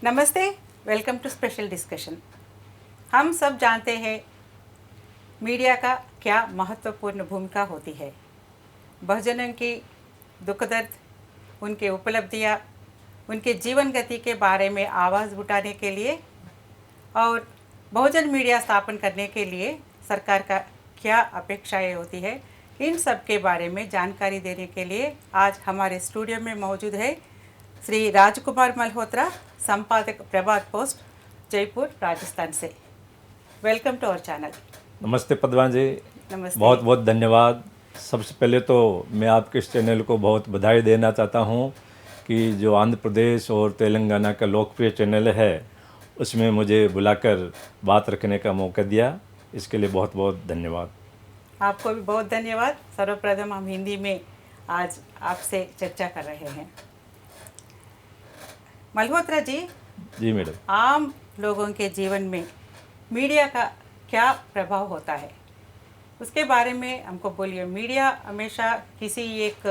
नमस्ते, welcome to special discussion. हम सब जानते हैं मीडिया का क्या महत्वपूर्ण भूमिका होती है। बहुजनों की दुख दर्द, उनके उपलब्धियाँ, उनके जीवन गति के बारे में आवाज़ उठाने के लिए और बहुजन मीडिया स्थापन करने के लिए सरकार का क्या अपेक्षाएं होती है, इन सब के बारे में जानकारी देने के लिए आज हमारे स्टूडियो में मौजूद है श्री राजकुमार मल्होत्रा, संपादक प्रभात पोस्ट, जयपुर, राजस्थान से। Welcome to our channel. नमस्ते पद्मा जी। नमस्ते। बहुत बहुत धन्यवाद। सबसे पहले तो मैं आपके इस चैनल को बहुत बधाई देना चाहता हूं कि जो आंध्र प्रदेश और तेलंगाना का लोकप्रिय चैनल है उसमें मुझे बुलाकर बात रखने का मौका दिया, इसके लिए बहुत बहुत धन्यवाद। आपको भी बहुत धन्यवाद। सर्वप्रथम हम हिंदी में आज आपसे चर्चा कर रहे हैं। मल्होत्रा जी, जी मैडम। आम लोगों के जीवन में मीडिया का क्या प्रभाव होता है, उसके बारे में हमको बोलिए। मीडिया हमेशा किसी एक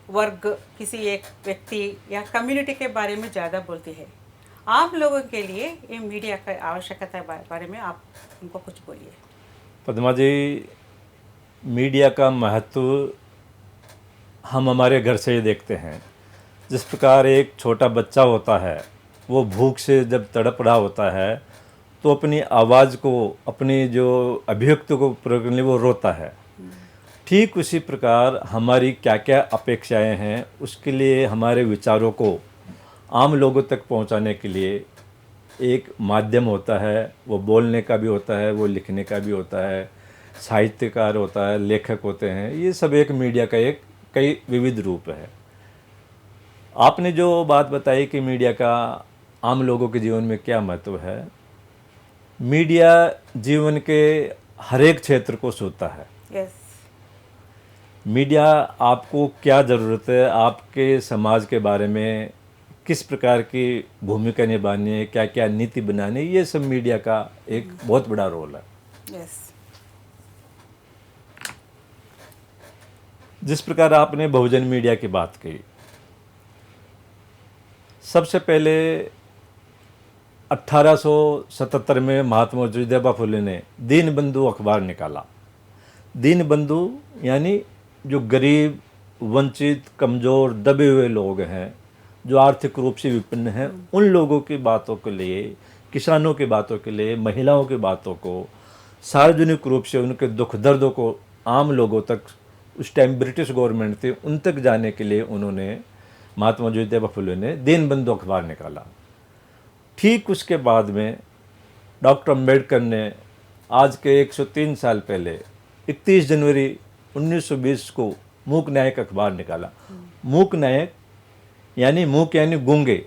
वर्ग, किसी एक व्यक्ति या कम्युनिटी के बारे में ज़्यादा बोलती है। आम लोगों के लिए ये मीडिया की आवश्यकता के बारे में आप उनको कुछ बोलिए। पद्मा जी, मीडिया का महत्व हम हमारे घर से ही देखते हैं। जिस प्रकार एक छोटा बच्चा होता है, वो भूख से जब तड़प रहा होता है तो अपनी आवाज़ को, अपनी जो अभिव्यक्ति को प्रयोग करने के लिए वो रोता है। ठीक उसी प्रकार हमारी क्या क्या अपेक्षाएं हैं, उसके लिए हमारे विचारों को आम लोगों तक पहुंचाने के लिए एक माध्यम होता है। वो बोलने का भी होता है, वो लिखने का भी होता है, साहित्यकार होता है, लेखक होते हैं। ये सब एक मीडिया का एक कई विविध रूप है। आपने जो बात बताई कि मीडिया का आम लोगों के जीवन में क्या महत्व है, मीडिया जीवन के हर एक क्षेत्र को छूता है। यस। मीडिया आपको क्या ज़रूरत है, आपके समाज के बारे में किस प्रकार की भूमिका निभानी है, क्या क्या नीति बनानी है, ये सब मीडिया का एक बहुत बड़ा रोल है। यस। जिस प्रकार आपने बहुजन मीडिया की बात की, सबसे पहले 1877 में महात्मा ज्योतिबा फुले ने दीनबंधु अखबार निकाला। दीनबंधु यानी जो गरीब, वंचित, कमज़ोर, दबे हुए लोग हैं, जो आर्थिक रूप से विपन्न हैं, उन लोगों की बातों के लिए, किसानों की बातों के लिए, महिलाओं की बातों को, सार्वजनिक रूप से उनके दुख दर्दों को आम लोगों तक, उस टाइम ब्रिटिश गवर्नमेंट थी, उन तक जाने के लिए उन्होंने, महात्मा ज्योतिबा फुले ने दीनबंधु अखबार निकाला। ठीक उसके बाद में डॉक्टर अम्बेडकर ने आज के 103 साल पहले 31 जनवरी 1920 को मूक नायक अखबार निकाला। मूक नायक यानी मूक यानी गूंगे,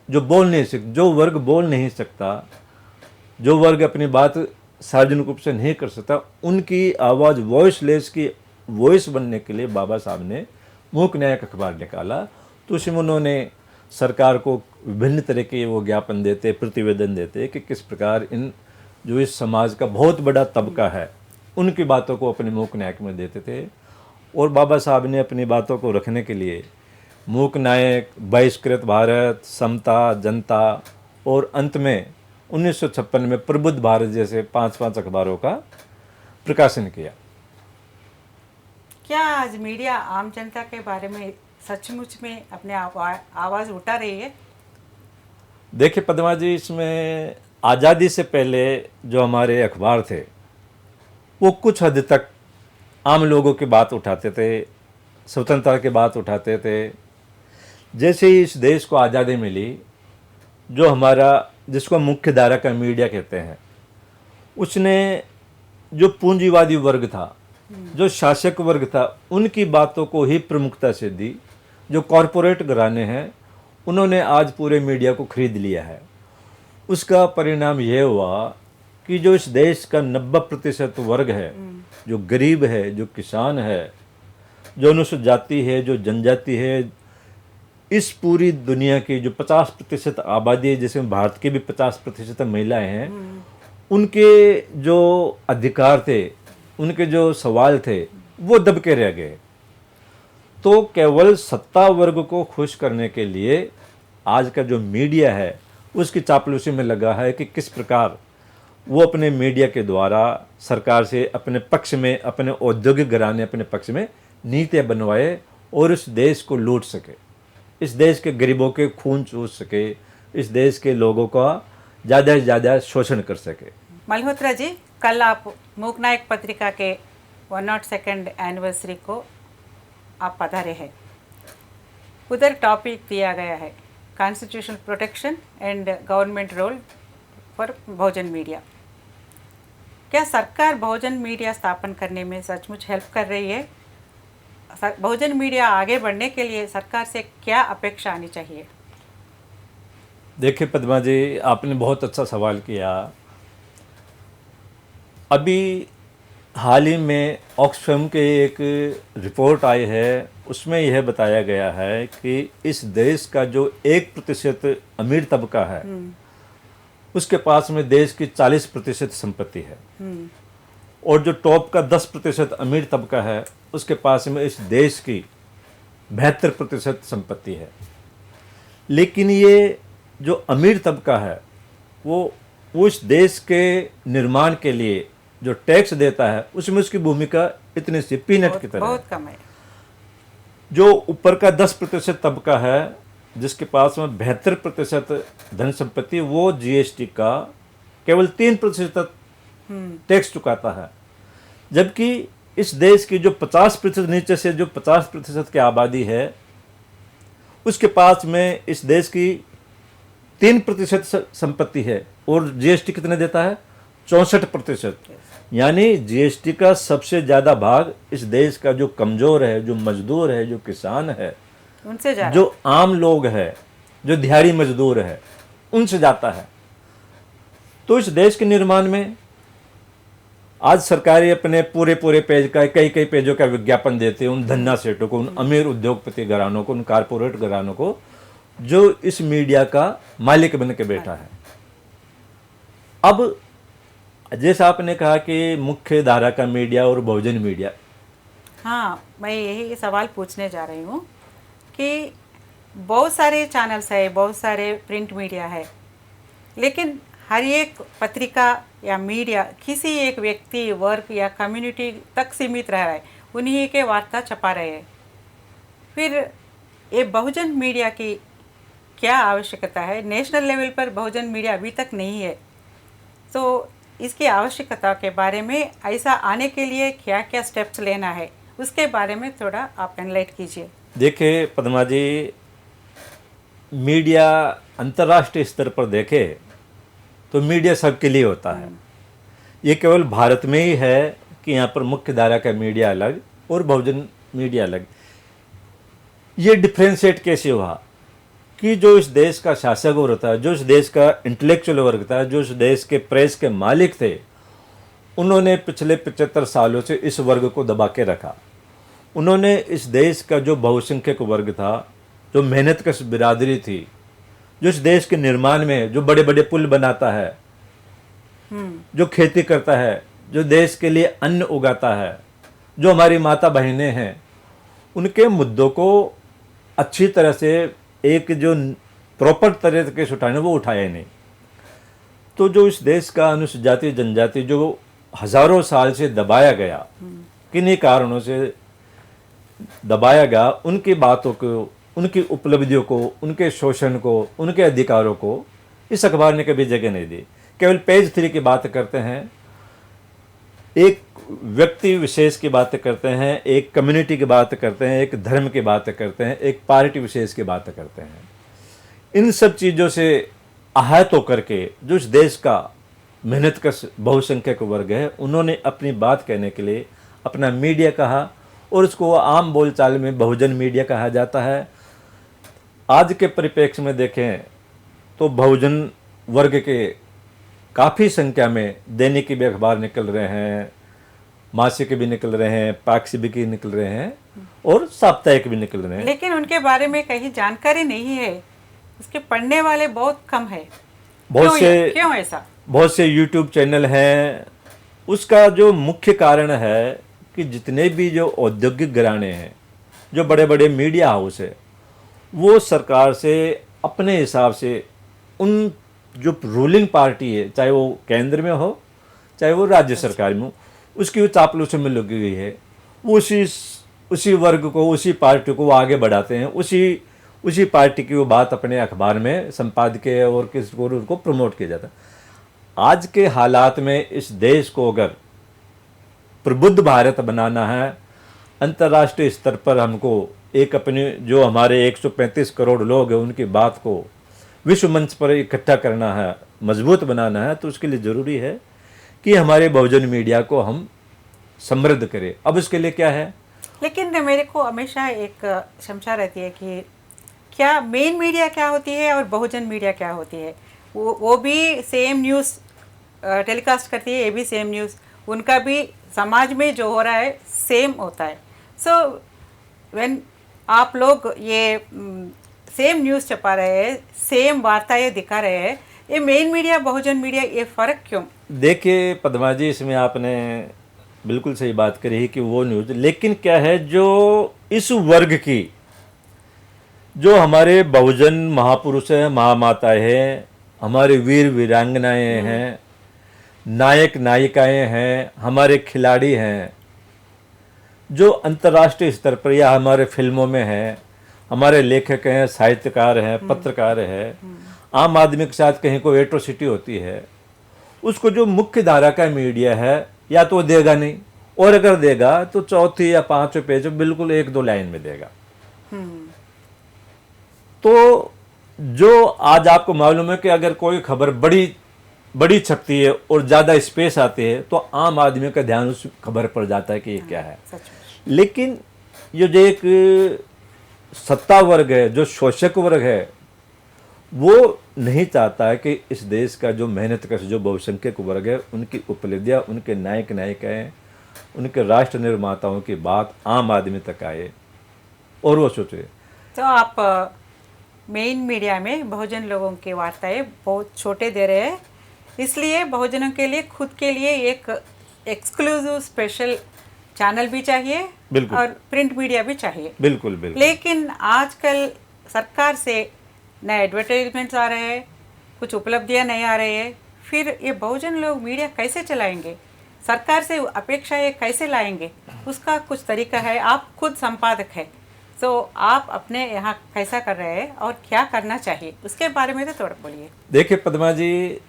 जो बोल नहीं सकते, जो वर्ग बोल नहीं सकता, जो वर्ग अपनी बात सार्वजनिक रूप से नहीं कर सकता, उनकी आवाज़ वॉइसलेस की वॉइस बनने के लिए बाबा साहब ने मूक नायक अखबार निकाला। तो उसमें उन्होंने सरकार को विभिन्न तरह के वो ज्ञापन देते, प्रतिवेदन देते कि किस प्रकार इन जो इस समाज का बहुत बड़ा तबका है, उनकी बातों को अपने मूक नायक में देते थे। और बाबा साहब ने अपनी बातों को रखने के लिए मूक नायक, बहिष्कृत भारत, समता, जनता और अंत में 1956 में प्रबुद्ध भारत जैसे 5 अखबारों का प्रकाशन किया। क्या आज मीडिया आम जनता के बारे में सचमुच में अपने आवाज़ उठा रही है? देखिए पद्मा जी, इसमें आज़ादी से पहले जो हमारे अखबार थे वो कुछ हद तक आम लोगों की बात उठाते थे, स्वतंत्रता की बात उठाते थे। जैसे ही इस देश को आज़ादी मिली, जो हमारा, जिसको मुख्य धारा का मीडिया कहते हैं, उसने जो पूंजीवादी वर्ग था, जो शासक वर्ग था, उनकी बातों को ही प्रमुखता से दी। जो कॉरपोरेट घराने हैं, उन्होंने आज पूरे मीडिया को खरीद लिया है। उसका परिणाम यह हुआ कि जो इस देश का 90% वर्ग है, जो गरीब है, जो किसान है, जो अनुसूचित जाति है, जो जनजाति है, इस पूरी दुनिया की जो 50% आबादी है, जिसमें भारत की भी 50% महिलाएं हैं, उनके जो अधिकार थे, उनके जो सवाल थे, वो दबके रह गए। तो केवल सत्ता वर्ग को खुश करने के लिए आज का जो मीडिया है उसकी चापलूसी में लगा है कि किस प्रकार वो अपने मीडिया के द्वारा सरकार से अपने पक्ष में, अपने औद्योगिक घराने अपने पक्ष में नीतियाँ बनवाए और इस देश को लूट सके, इस देश के गरीबों के खून चूस सके, इस देश के लोगों का ज़्यादा से ज़्यादा शोषण कर सके। मल्होत्रा जी, कल आप मूकनायक पत्रिका के 102nd एनिवर्सरी को आप पधारे हैं। उधर टॉपिक दिया गया है constitutional protection and government role for Bahujan media. क्या सरकार बहुजन मीडिया स्थापन करने में सचमुच हेल्प कर रही है? बहुजन मीडिया आगे बढ़ने के लिए सरकार से क्या अपेक्षा आनी चाहिए? देखिए पद्मा जी, आपने बहुत अच्छा सवाल किया। अभी हाल ही में ऑक्सफैम के एक रिपोर्ट आई है, उसमें यह बताया गया है कि इस देश का जो 1% अमीर तबका है उसके पास में देश की 40% संपत्ति है, और जो टॉप का 10% अमीर तबका है उसके पास में इस देश की 72% संपत्ति है। लेकिन ये जो अमीर तबका है वो इस देश के निर्माण के लिए जो टैक्स देता है उसमें उसकी भूमिका इतनी सी पीनट की तरह बहुत कम है। जो ऊपर का 10% तबका है जिसके पास में 72% धन संपत्ति, वो जीएसटी का केवल 3% टैक्स चुकाता है। जबकि इस देश की जो 50% नीचे से जो 50% की आबादी है उसके पास में इस देश की 3% संपत्ति है और जीएसटी कितने देता है? 64%। यानी जीएसटी का सबसे ज़्यादा भाग इस देश का जो कमज़ोर है, जो मजदूर है, जो किसान है, उनसे जा जो आम लोग है, जो दिहाड़ी मजदूर है, उनसे जाता है। तो इस देश के निर्माण में आज सरकारें अपने पूरे पेज का, कई पेजों का विज्ञापन देते हैं उन धन्ना सेठों को, उन अमीर उद्योगपति घरानों को, उन कारपोरेट घरानों को जो इस मीडिया का मालिक बन के बैठा है। अब जैसा आपने कहा कि मुख्य धारा का मीडिया और बहुजन मीडिया, हाँ, मैं यही सवाल पूछने जा रही हूँ कि बहुत सारे चैनल्स है, बहुत सारे प्रिंट मीडिया है, लेकिन हर एक पत्रिका या मीडिया किसी एक व्यक्ति, वर्ग या कम्युनिटी तक सीमित रह रहा है, उन्हीं के वार्ता छपा रहे हैं। फिर ये बहुजन मीडिया की क्या आवश्यकता है? नेशनल लेवल पर बहुजन मीडिया अभी तक नहीं है, तो इसकी आवश्यकता के बारे में, ऐसा आने के लिए क्या क्या स्टेप्स लेना है, उसके बारे में थोड़ा आप एनलाइट कीजिए। देखिए पद्मा जी, मीडिया अंतर्राष्ट्रीय स्तर पर देखे तो मीडिया सबके लिए होता है। ये केवल भारत में ही है कि यहाँ पर मुख्य धारा का मीडिया अलग और बहुजन मीडिया अलग। ये डिफ्रेंशिएट कैसे हुआ कि जो इस देश का शासक वर्ग था, जो इस देश का इंटेलेक्चुअल वर्ग था, जो इस देश के प्रेस के मालिक थे, उन्होंने पिछले 75 सालों से इस वर्ग को दबा के रखा। उन्होंने इस देश का जो बहुसंख्यक वर्ग था, जो मेहनतकश बिरादरी थी, जो इस देश के निर्माण में जो बड़े बड़े पुल बनाता है, जो खेती करता है, जो देश के लिए अन्न उगाता है, जो हमारी माता बहनें हैं, उनके मुद्दों को अच्छी तरह से एक जो प्रॉपर तरीके से उठाने वो उठाया ही नहीं। तो जो इस देश का अनुसूचित जाति जनजाति जो हजारों साल से दबाया गया, किन्हीं कारणों से दबाया गया, उनकी बातों को, उनकी उपलब्धियों को, उनके शोषण को, उनके अधिकारों को इस अखबार ने कभी जगह नहीं दी। केवल पेज 3 की बात करते हैं, एक व्यक्ति विशेष की बात करते हैं, एक कम्युनिटी की बात करते हैं, एक धर्म की बात करते हैं, एक पार्टी विशेष की बात करते हैं। इन सब चीज़ों से आहत होकर के जो इस देश का मेहनतकश बहुसंख्यक वर्ग है, उन्होंने अपनी बात कहने के लिए अपना मीडिया कहा, और उसको आम बोलचाल में बहुजन मीडिया कहा जाता है। आज के परिप्रेक्ष्य में देखें तो बहुजन वर्ग के काफ़ी संख्या में दैनिक भी अखबार निकल रहे हैं, मासिक भी निकल रहे हैं, पाक्षिक भी निकल रहे हैं और साप्ताहिक भी निकल रहे हैं, लेकिन उनके बारे में कहीं जानकारी नहीं है, उसके पढ़ने वाले बहुत कम है। क्यों ऐसा? बहुत से यूट्यूब चैनल हैं। उसका जो मुख्य कारण है कि जितने भी जो औद्योगिक घराने हैं, जो बड़े बड़े मीडिया हाउस है, वो सरकार से अपने हिसाब से उन जो रूलिंग पार्टी है, चाहे वो केंद्र में हो चाहे वो राज्य सरकार में हो, उसकी वो चापलूसी में लगी हुई है। वो उसी वर्ग को, उसी पार्टी को वो आगे बढ़ाते हैं, उसी पार्टी की वो बात अपने अखबार में संपादकीय और किसी को उनको प्रमोट किया जाता है। आज के हालात में इस देश को अगर प्रबुद्ध भारत बनाना है, अंतर्राष्ट्रीय स्तर पर हमको एक अपने जो हमारे 135 करोड़ लोग हैं उनकी बात को विश्व मंच पर इकट्ठा करना है, मजबूत बनाना है, तो उसके लिए ज़रूरी है कि हमारे बहुजन मीडिया को हम समृद्ध करें। अब उसके लिए क्या है, लेकिन मेरे को हमेशा एक शंका रहती है कि क्या मेन मीडिया क्या होती है और बहुजन मीडिया क्या होती है। वो भी सेम न्यूज़ टेलीकास्ट करती है, ये भी सेम न्यूज़, उनका भी समाज में जो हो रहा है सेम होता है। सो व्हेन आप लोग ये सेम न्यूज़ छपा रहे हैं, सेम वार्ताएं दिखा रहे हैं, ये मेन मीडिया बहुजन मीडिया, ये फ़र्क क्यों? देखिए पद्मा जी, इसमें आपने बिल्कुल सही बात करी है कि वो न्यूज़, लेकिन क्या है जो इस वर्ग की, जो हमारे बहुजन महापुरुष हैं, महामाताएं हैं, हमारे वीर वीरांगनाएं हैं, नायक नायिकाएं हैं, हमारे खिलाड़ी हैं, जो अंतर्राष्ट्रीय स्तर पर या हमारे फिल्मों में हैं, हमारे लेखक हैं, साहित्यकार हैं, पत्रकार हैं, आम आदमी के साथ कहीं कोई एट्रोसिटी होती है, उसको जो मुख्य धारा का मीडिया है या तो देगा नहीं, और अगर देगा तो चौथी या पांचवें पेज में बिल्कुल 1-2 लाइन में देगा। तो जो आज आपको मालूम है कि अगर कोई खबर बड़ी छपती है और ज़्यादा स्पेस आती है तो आम आदमी का ध्यान उस खबर पर जाता है कि ये क्या है। लेकिन ये जो एक सत्ता वर्ग है, जो शोषक वर्ग है, वो नहीं चाहता है कि इस देश का जो मेहनत कश, जो बहुसंख्यक वर्ग है, उनकी उपलब्धियाँ, उनके नायक नायिकाएँ, उनके राष्ट्र निर्माताओं की बात आम आदमी तक आए और वो सोचे। तो आप मेन मीडिया में बहुजन लोगों की वार्ताएं बहुत छोटे दे रहे हैं, इसलिए बहुजनों के लिए खुद के लिए एक एक्सक्लूसिव स्पेशल चैनल भी चाहिए और प्रिंट मीडिया भी चाहिए। बिल्कुल बिल्कुल। लेकिन आजकल सरकार से नए एडवर्टाइजमेंट्स आ रहे हैं, कुछ उपलब्धियां नहीं आ रही है, फिर ये बहुजन लोग मीडिया कैसे चलाएंगे? सरकार से अपेक्षाएं कैसे लाएंगे? उसका कुछ तरीका है। आप खुद संपादक हैं, तो आप अपने यहाँ कैसा कर रहे हैं और क्या करना चाहिए, उसके बारे में तो थोड़ा बोलिए। देखिए पद्मा जी,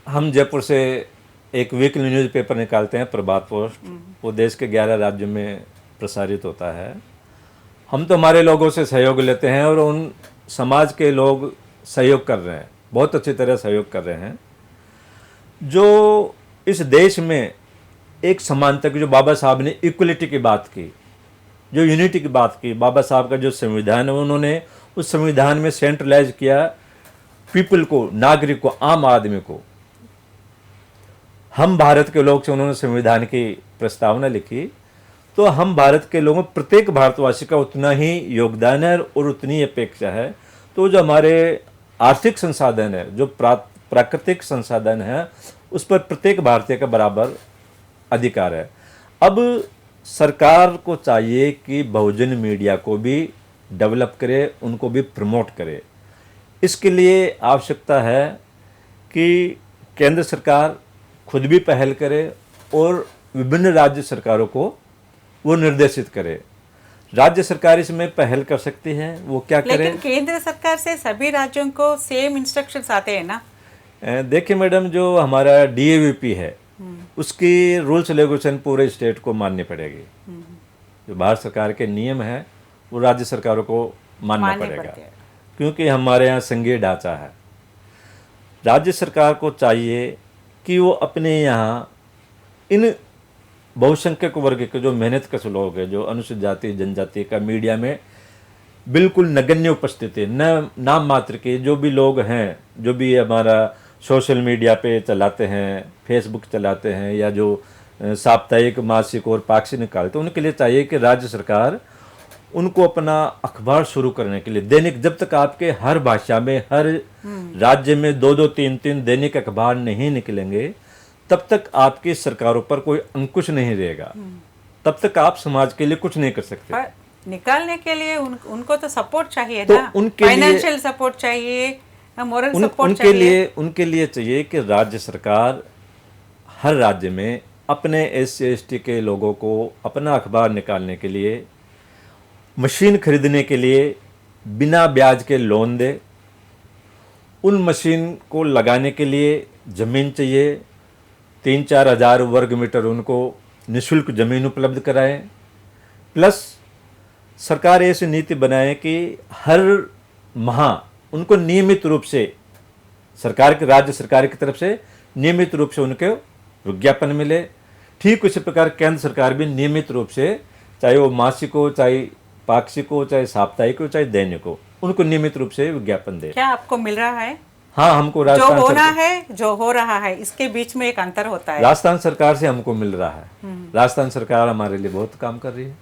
हम जयपुर से एक वीकली न्यूज़पेपर निकालते हैं, प्रभात पोस्ट। वो देश के 11 राज्यों में प्रसारित होता है। हम तो हमारे लोगों से सहयोग लेते हैं और उन समाज के लोग सहयोग कर रहे हैं, बहुत अच्छी तरह सहयोग कर रहे हैं। जो इस देश में एक समानता की, जो बाबा साहब ने इक्वलिटी की बात की, जो यूनिटी की बात की, बाबा साहब का जो संविधान है, उन्होंने उस संविधान में सेंट्रलाइज किया पीपल को, नागरिक को, आम आदमी को। हम भारत के लोग से उन्होंने संविधान की प्रस्तावना लिखी, तो हम भारत के लोगों, प्रत्येक भारतवासी का उतना ही योगदान है और उतनी अपेक्षा है। तो जो हमारे आर्थिक संसाधन है, जो प्राकृतिक संसाधन है, उस पर प्रत्येक भारतीय का बराबर अधिकार है। अब सरकार को चाहिए कि बहुजन मीडिया को भी डेवलप करे, उनको भी प्रमोट करे। इसके लिए आवश्यकता है कि केंद्र सरकार खुद भी पहल करे और विभिन्न राज्य सरकारों को वो निर्देशित करे। राज्य सरकार इसमें पहल कर सकती है, वो क्या करे। लेकिन केंद्र सरकार से सभी राज्यों को सेम इंस्ट्रक्शंस आते हैं ना। देखिए मैडम, जो हमारा DAVP है, उसकी रूल्स रेगुलेशन पूरे स्टेट को माननी पड़ेगी। जो भारत सरकार के नियम हैं वो राज्य सरकारों को मानना पड़ेगा, क्योंकि हमारे यहाँ संघीय ढांचा है। राज्य सरकार को चाहिए कि वो अपने यहाँ इन बहुसंख्यक वर्ग के जो मेहनत कश लोग हैं, जो अनुसूचित जाति जनजाति का मीडिया में बिल्कुल नगण्य उपस्थिति, न नाम मात्र के जो भी लोग हैं, जो भी हमारा सोशल मीडिया पे चलाते हैं, फेसबुक चलाते हैं, या जो साप्ताहिक, मासिक और पाक्षिक निकालते हैं, उनके लिए चाहिए कि राज्य सरकार उनको अपना अखबार शुरू करने के लिए दैनिक, जब तक आपके हर भाषा में, हर राज्य में 2-2, 3-3 दैनिक अखबार नहीं निकलेंगे, तब तक आपकी सरकारों पर कोई अंकुश नहीं रहेगा, तब तक आप समाज के लिए कुछ नहीं कर सकते। निकालने के लिए उनको तो सपोर्ट चाहिए ना, फाइनेंशियल सपोर्ट चाहिए, मोरल सपोर्ट उनके लिए चाहिए कि राज्य सरकार हर राज्य में अपने SC/ST के लोगों को अपना अखबार निकालने के लिए, मशीन खरीदने के लिए बिना ब्याज के लोन दे। उन मशीन को लगाने के लिए ज़मीन चाहिए, 3-4 हज़ार वर्ग मीटर उनको निःशुल्क ज़मीन उपलब्ध कराएं। प्लस सरकार ऐसी नीति बनाए कि हर माह उनको नियमित रूप से राज्य सरकार की तरफ से नियमित रूप से उनको विज्ञापन मिले। ठीक उसी प्रकार केंद्र सरकार भी नियमित रूप से, चाहे वो मासिक हो, चाहे पाक्षिक हो, चाहे साप्ताहिक हो, चाहे दैनिक हो, उनको नियमित रूप से विज्ञापन दे। क्या आपको मिल रहा है? हाँ, हमको जो होना है, जो हो रहा है, इसके बीच में एक अंतर होता है। राजस्थान सरकार से हमको मिल रहा है। राजस्थान सरकार हमारे लिए बहुत काम कर रही है।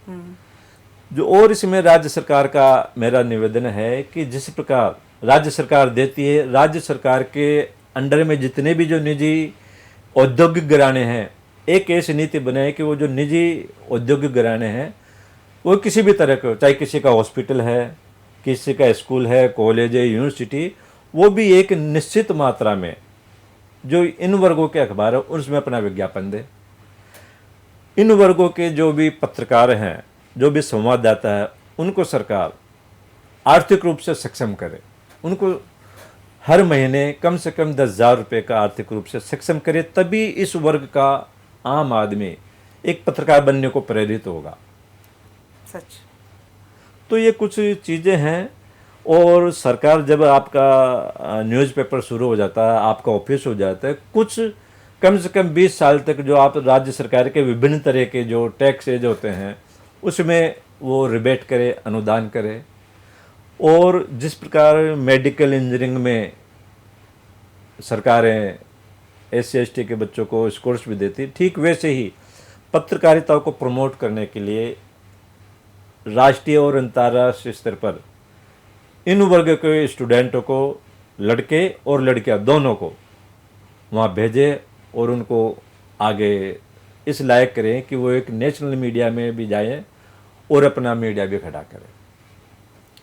जो और इसमें राज्य सरकार का मेरा निवेदन है कि जिस प्रकार राज्य सरकार देती है, राज्य सरकार के अंडर में जितने भी जो निजी औद्योगिक घराने हैं, एक ऐसी नीति बनाए कि वो जो निजी औद्योगिक घराने हैं वो किसी भी तरह का, चाहे किसी का हॉस्पिटल है, किसी का स्कूल है, कॉलेज है, यूनिवर्सिटी, वो भी एक निश्चित मात्रा में जो इन वर्गों के अखबार है उसमें अपना विज्ञापन दे। इन वर्गों के जो भी पत्रकार हैं, जो भी संवाददाता है, उनको सरकार आर्थिक रूप से सक्षम करे। उनको हर महीने कम से कम 10,000 रुपये का आर्थिक रूप से सक्षम करे, तभी इस वर्ग का आम आदमी एक पत्रकार बनने को प्रेरित होगा। सच। तो ये कुछ चीज़ें हैं। और सरकार जब आपका न्यूज़पेपर शुरू हो जाता है, आपका ऑफिस हो जाता है, कुछ कम से कम 20 साल तक जो आप राज्य सरकार के विभिन्न तरह के जो टैक्सेज होते हैं उसमें वो रिबेट करे, अनुदान करे। और जिस प्रकार मेडिकल इंजीनियरिंग में सरकारें SC/ST के बच्चों को कोर्स भी देती, ठीक वैसे ही पत्रकारिता को प्रमोट करने के लिए राष्ट्रीय और अंतर्राष्ट्रीय स्तर पर इन वर्ग के स्टूडेंटों को, लड़के और लड़कियां दोनों को वहाँ भेजें और उनको आगे इस लायक करें कि वो एक नेशनल मीडिया में भी जाएं और अपना मीडिया भी खड़ा करें।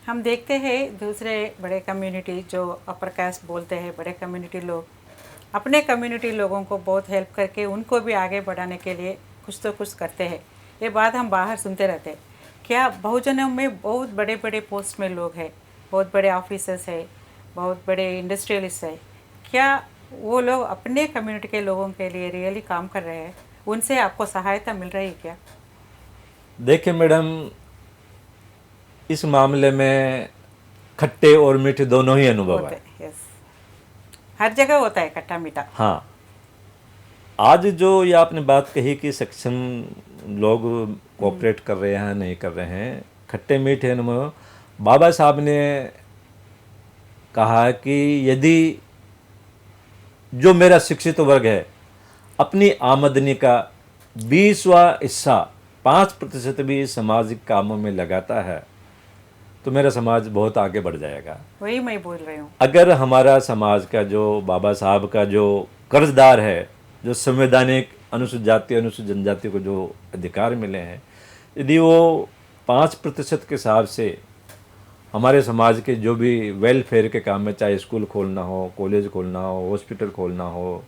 हम देखते हैं दूसरे बड़े कम्युनिटी जो अपर कास्ट बोलते हैं, बड़े कम्युनिटी लोग अपने कम्युनिटी लोगों को बहुत हेल्प करके उनको भी आगे बढ़ाने के लिए कुछ तो कुछ करते हैं। ये बात हम बाहर सुनते रहते हैं। क्या बहुजनों में बहुत बड़े बड़े पोस्ट में लोग हैं, बहुत बड़े ऑफिसर्स है, बहुत बड़े इंडस्ट्रियलिस्ट है, क्या वो लोग अपने कम्युनिटी के लोगों के लिए रियली काम कर रहे हैं? उनसे आपको सहायता मिल रही है क्या? देखिए मैडम, इस मामले में खट्टे और मीठे दोनों ही अनुभव है। यस, हर जगह होता है खट्टा मीठा। हाँ, आज जो ये आपने बात कही कि सक्षम लोग कोऑपरेट कर रहे हैं, नहीं कर रहे हैं, खट्टे मीठे अनुभव, बाबा साहब ने कहा कि यदि जो मेरा शिक्षित वर्ग है अपनी आमदनी का 20वां हिस्सा 5% भी सामाजिक कामों में लगाता है तो मेरा समाज बहुत आगे बढ़ जाएगा। वही मैं बोल रही हूँ। अगर हमारा समाज का जो बाबा साहब का जो कर्जदार है, जो संवैधानिक अनुसूचित जाति अनुसूचित जनजाति को जो अधिकार मिले हैं, यदि वो 5% के हिसाब से हमारे समाज के जो भी वेलफेयर के काम में, चाहे स्कूल खोलना हो, कॉलेज खोलना हो, हॉस्पिटल खोलना हो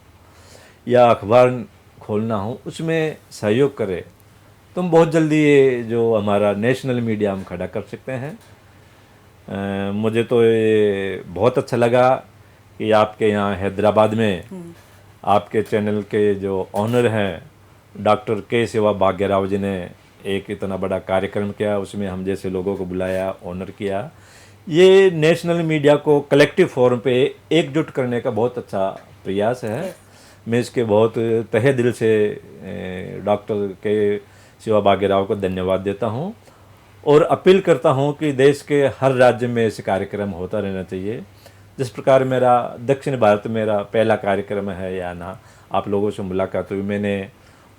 या अखबार खोलना हो, उसमें सहयोग करे तो हम बहुत जल्दी ये जो हमारा नेशनल मीडिया हम खड़ा कर सकते हैं। मुझे तो ये बहुत अच्छा लगा कि आपके यहाँ हैदराबाद में आपके चैनल के जो ऑनर हैं डॉक्टर के सेवा भाग्यराव जी ने एक इतना बड़ा कार्यक्रम किया, उसमें हम जैसे लोगों को बुलाया, ऑनर किया। ये नेशनल मीडिया को कलेक्टिव फोरम पे एकजुट करने का बहुत अच्छा प्रयास है। मैं इसके बहुत तहे दिल से डॉक्टर के सेवा भाग्यराव को धन्यवाद देता हूँ और अपील करता हूँ कि देश के हर राज्य में ऐसे कार्यक्रम होता रहना चाहिए। जिस प्रकार मेरा दक्षिण भारत में मेरा पहला कार्यक्रम है या ना, आप लोगों से मुलाकात हुई, मैंने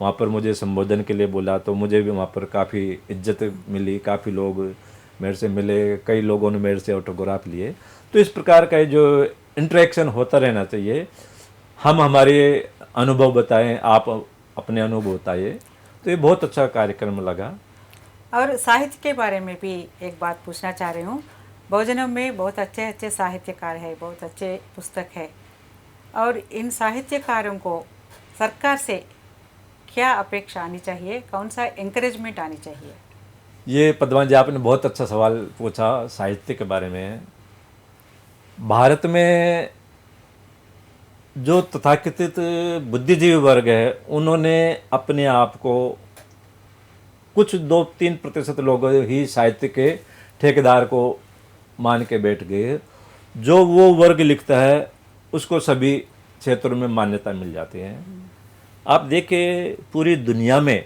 वहाँ पर मुझे संबोधन के लिए बोला तो मुझे भी वहाँ पर काफ़ी इज्जत मिली, काफ़ी लोग मेरे से मिले, कई लोगों ने मेरे से ऑटोग्राफ लिए। तो इस प्रकार का जो इंटरेक्शन होता रहना चाहिए। हम हमारे अनुभव बताएं, आप अपने अनुभव बताइए, तो ये बहुत अच्छा कार्यक्रम लगा। और साहित्य के बारे में भी एक बात पूछना चाह रही हूँ। बहुजनम में बहुत अच्छे अच्छे साहित्यकार हैं, बहुत अच्छे पुस्तक है, और इन साहित्यकारों को सरकार से क्या अपेक्षा आनी चाहिए, कौन सा एंकरेजमेंट आनी चाहिए? ये पद्मा जी आपने बहुत अच्छा सवाल पूछा साहित्य के बारे में। भारत में जो तथाकथित बुद्धिजीवी वर्ग है उन्होंने अपने आप को कुछ 2-3% लोग ही साहित्य के ठेकेदार को मान के बैठ गए। जो वो वर्ग लिखता है उसको सभी क्षेत्रों में मान्यता मिल जाती है। आप देखिए पूरी दुनिया में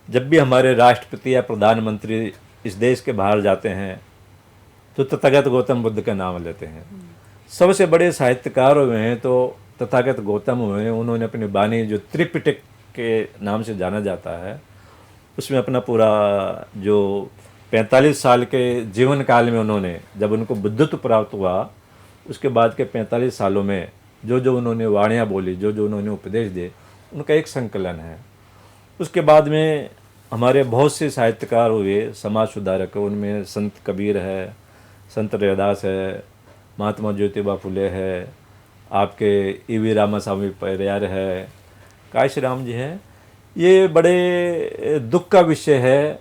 जब भी हमारे राष्ट्रपति या प्रधानमंत्री इस देश के बाहर जाते हैं तो तथागत गौतम बुद्ध का नाम लेते हैं। सबसे बड़े साहित्यकार हुए हैं तो तथागत गौतम हुए हैं। उन्होंने अपनी वाणी जो त्रिपिटक के नाम से जाना जाता है उसमें अपना पूरा जो 45 साल के जीवन काल में उन्होंने, जब उनको बुद्धत्व प्राप्त हुआ उसके बाद के 45 सालों में जो जो उन्होंने वाणियाँ बोली, जो जो उन्होंने उपदेश दिए, उनका एक संकलन है। उसके बाद में हमारे बहुत से साहित्यकार हुए, समाज सुधारक। उनमें संत कबीर है, संत रविदास है, महात्मा ज्योतिबा फुले है, आपके ईवी रामास्वामी परियार है, काशी राम जी हैं। ये बड़े दुख का विषय है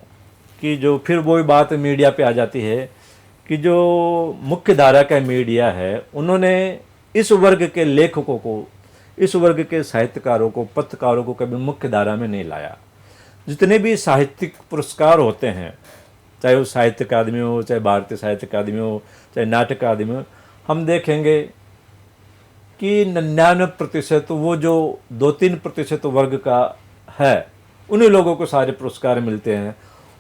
कि जो फिर वही बात मीडिया पे आ जाती है कि जो मुख्य धारा का मीडिया है उन्होंने इस वर्ग के लेखकों को, इस वर्ग के साहित्यकारों को, पत्रकारों को कभी मुख्य धारा में नहीं लाया। जितने भी साहित्यिक पुरस्कार होते हैं, चाहे वो साहित्य अकादमी हो, चाहे भारतीय साहित्य अकादमी हो, चाहे नाटक अकादमी हो, हम देखेंगे कि 99% वो जो 2-3% वर्ग का है उन्हीं लोगों को सारे पुरस्कार मिलते हैं।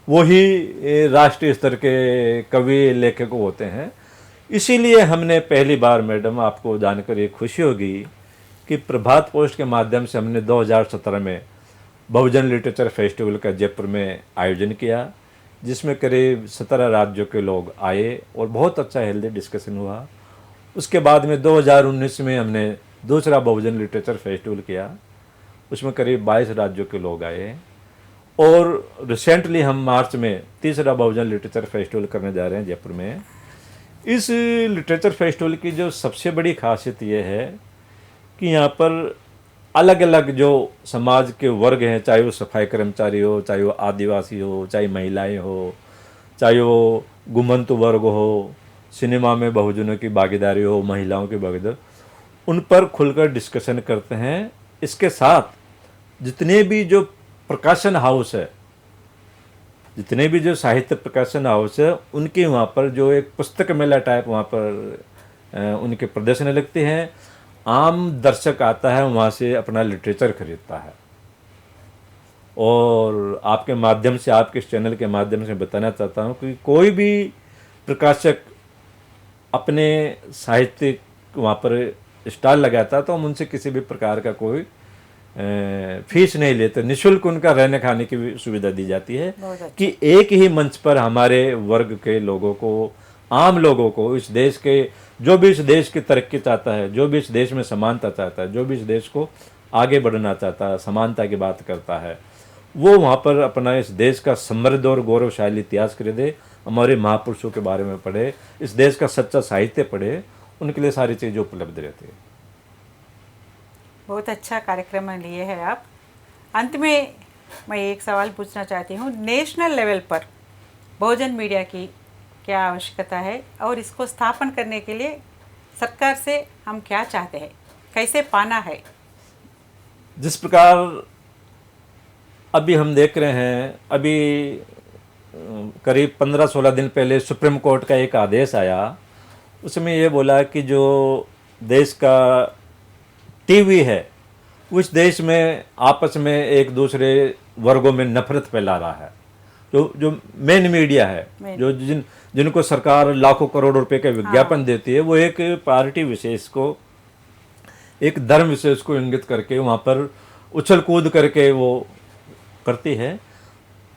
वही राष्ट्रीय स्तर के कवि लेखक होते हैं। इसीलिए हमने पहली बार, मैडम आपको जानकर ये खुशी होगी कि प्रभात पोस्ट के माध्यम से हमने 2017 में बहुजन लिटरेचर फेस्टिवल का जयपुर में आयोजन किया, जिसमें करीब 17 राज्यों के लोग आए और बहुत अच्छा हेल्दी डिस्कशन हुआ। उसके बाद में 2019 में हमने दूसरा बहुजन लिटरेचर फेस्टिवल किया, उसमें करीब 22 राज्यों के लोग आए। और रिसेंटली हम मार्च में तीसरा बहुजन लिटरेचर फेस्टिवल करने जा रहे हैं जयपुर में। इस लिटरेचर फेस्टिवल की जो सबसे बड़ी खासियत ये है कि यहाँ पर अलग अलग जो समाज के वर्ग हैं, चाहे वो सफाई कर्मचारी हो, चाहे वो आदिवासी हो, चाहे महिलाएं हो, चाहे वो गुमंत वर्ग हो, सिनेमा में बहुजनों की भागीदारी हो, महिलाओं की भागीदारी, उन पर खुलकर डिस्कशन करते हैं। इसके साथ जितने भी जो प्रकाशन हाउस है, जितने भी जो साहित्य प्रकाशन हाउस है, उनके वहाँ पर जो एक पुस्तक मेला टाइप वहाँ पर उनके प्रदर्शन लगते हैं। आम दर्शक आता है, वहाँ से अपना लिटरेचर खरीदता है। और आपके माध्यम से, आपके इस चैनल के माध्यम से बताना चाहता हूँ कि कोई भी प्रकाशक अपने साहित्य वहाँ पर स्टॉल लगाता है तो हम उनसे किसी भी प्रकार का कोई फीस नहीं लेते। निःशुल्क उनका रहने खाने की भी सुविधा दी जाती है कि एक ही मंच पर हमारे वर्ग के लोगों को, आम लोगों को, इस देश के, जो भी इस देश की तरक्की चाहता है, जो भी इस देश में समानता चाहता है, जो भी इस देश को आगे बढ़ना चाहता है, समानता की बात करता है, वो वहाँ पर अपना इस देश का समृद्ध और गौरवशाली इतिहास खरीदे, हमारे महापुरुषों के बारे में पढ़े, इस देश का सच्चा साहित्य पढ़े। उनके लिए सारी चीज़ें उपलब्ध रहती है। बहुत अच्छा कार्यक्रम लिए हैं आप। अंत में मैं एक सवाल पूछना चाहती हूँ, नेशनल लेवल पर बहुजन मीडिया की क्या आवश्यकता है और इसको स्थापन करने के लिए सरकार से हम क्या चाहते हैं, कैसे पाना है? जिस प्रकार अभी हम देख रहे हैं, अभी करीब 15-16 दिन पहले सुप्रीम कोर्ट का एक आदेश आया, उसमें ये बोला कि जो देश का टीवी है उस देश में आपस में एक दूसरे वर्गों में नफरत फैला रहा है। जो मेन मीडिया है, जो जिनको सरकार लाखों करोड़ रुपए के विज्ञापन देती है, वो एक पार्टी विशेष को, एक धर्म विशेष को इंगित करके वहाँ पर उछल कूद करके वो करती है।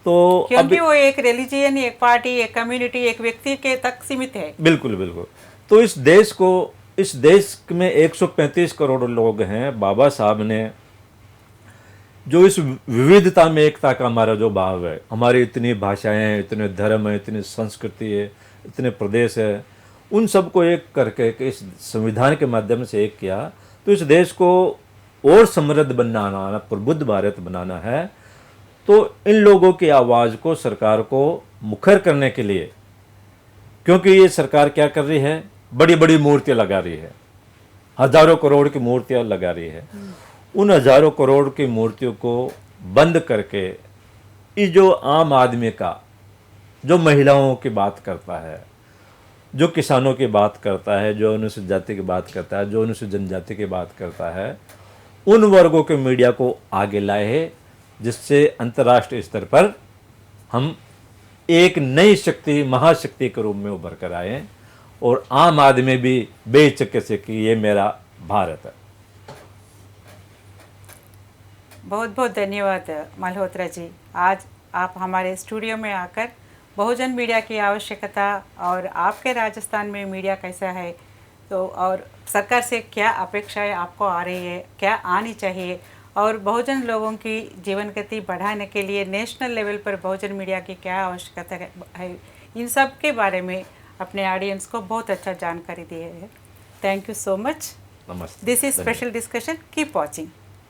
तो क्योंकि वो एक रिलीजियन, एक पार्टी, एक कम्युनिटी, एक व्यक्ति के तक सीमित है। बिल्कुल बिल्कुल। तो इस देश में 135 करोड़ लोग हैं। बाबा साहब ने जो इस विविधता में एकता का हमारा जो भाव है, हमारी इतनी भाषाएं हैं, इतने धर्म है, इतनी संस्कृति है, इतने प्रदेश है, उन सबको एक करके कि इस संविधान के माध्यम से एक किया तो इस देश को और समृद्ध बनाना, प्रबुद्ध भारत बनाना है। तो इन लोगों की आवाज़ को, सरकार को मुखर करने के लिए, क्योंकि ये सरकार क्या कर रही है, बड़ी बड़ी मूर्तियां लगा रही है, हजारों करोड़ की मूर्तियां लगा रही है। उन हजारों करोड़ की मूर्तियों को बंद करके ये जो आम आदमी का, जो महिलाओं की बात करता है, जो किसानों की बात करता है, जो अनुसूचित जाति की बात करता है, जो अनुसूचित जनजाति की बात करता है, उन वर्गों के मीडिया को आगे लाए है, जिससे अंतर्राष्ट्रीय स्तर पर हम एक नई शक्ति, महाशक्ति के रूप में उभर कर आए और आम आदमी भी बेहिचक से कि ये मेरा भारत है। बहुत बहुत धन्यवाद मल्होत्रा जी। आज आप हमारे स्टूडियो में आकर बहुजन मीडिया की आवश्यकता और आपके राजस्थान में मीडिया कैसा है, तो और सरकार से क्या अपेक्षाएं आपको आ रही है, क्या आनी चाहिए, और बहुजन लोगों की जीवन गति बढ़ाने के लिए नेशनल लेवल पर बहुजन मीडिया की क्या आवश्यकता है, इन सब के बारे में अपने ऑडियंस को बहुत अच्छा जानकारी दी है। Thank you so much. नमस्ते। This is special discussion, keep watching.